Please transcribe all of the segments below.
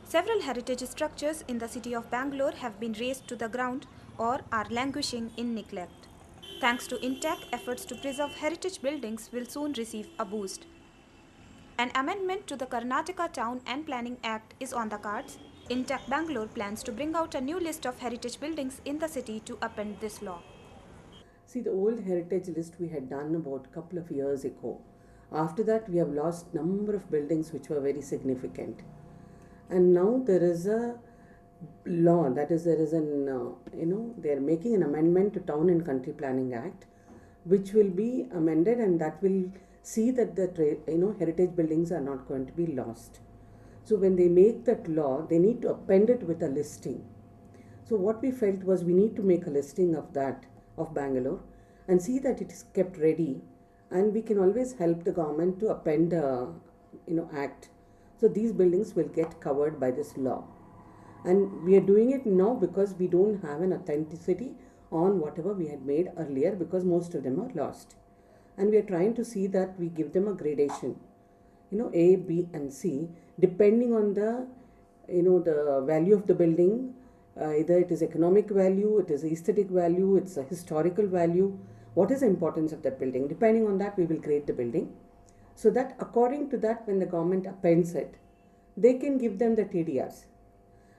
Several heritage structures in the city of Bangalore have been razed to the ground or are languishing in neglect. Thanks to INTACH, efforts to preserve heritage buildings will soon receive a boost. An amendment to the Karnataka Town and Planning Act is on the cards. INTACH Bangalore plans to bring out a new list of heritage buildings in the city to append this law. See, the old heritage list we had done about a couple of years ago. After that, we have lost number of buildings which were very significant. And now there is a law, that is, there is an, they are making an amendment to Town and Country Planning Act, which will be amended, and that will see that the, heritage buildings are not going to be lost. So when they make that law, they need to append it with a listing. So what we felt was we need to make a listing of that, of Bangalore, and see that it is kept ready, and we can always help the government to append a act. So these buildings will get covered by this law. And we are doing it now because we don't have an authenticity on whatever we had made earlier, because most of them are lost. And we are trying to see that we give them a gradation, A, B and C, depending on the the value of the building. Either it is economic value, it is aesthetic value, it's a historical value. What is the importance of that building? Depending on that, we will grade the building. So that according to that, when the government appends it, they can give them the TDRs.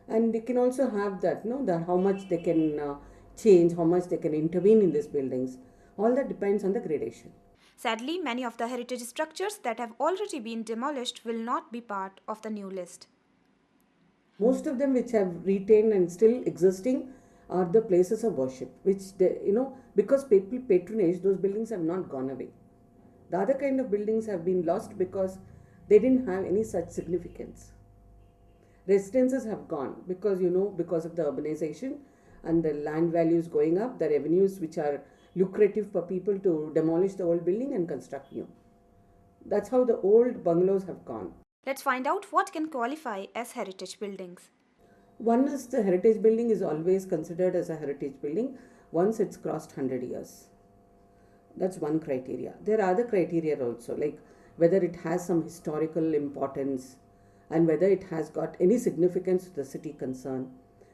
And they can also have that, how much they can change, how much they can intervene in these buildings. All that depends on the gradation. Sadly, many of the heritage structures that have already been demolished will not be part of the new list. Most of them which have retained and still existing are the places of worship, which because people patronage, those buildings have not gone away. The other kind of buildings have been lost because they didn't have any such significance. Residences have gone because because of the urbanization and the land values going up, the revenues which are lucrative for people to demolish the old building and construct new. That's how the old bungalows have gone. Let's find out what can qualify as heritage buildings. One is the heritage building is always considered as a heritage building once it's crossed 100 years. That's one criteria. There are other criteria also, like whether it has some historical importance and whether it has got any significance to the city concern,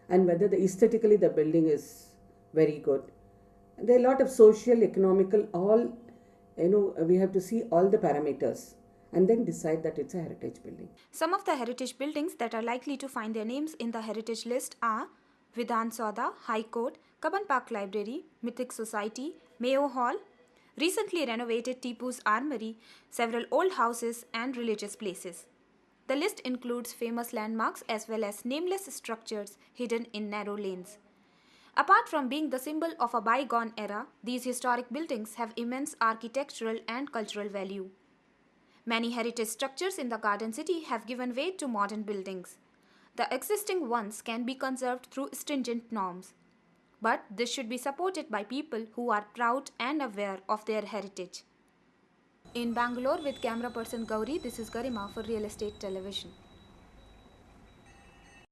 and whether aesthetically the building is very good. There are a lot of social, economical, all, we have to see all the parameters and then decide that it's a heritage building. Some of the heritage buildings that are likely to find their names in the heritage list are Vidhan Sauda, High Court, Kaban Park Library, Mythic Society, Mayo Hall, recently renovated Tipu's Armory, several old houses and religious places. The list includes famous landmarks as well as nameless structures hidden in narrow lanes. Apart from being the symbol of a bygone era, these historic buildings have immense architectural and cultural value. Many heritage structures in the Garden City have given way to modern buildings. The existing ones can be conserved through stringent norms. But this should be supported by people who are proud and aware of their heritage. In Bangalore with camera person Gauri, this is Garima for Real Estate Television.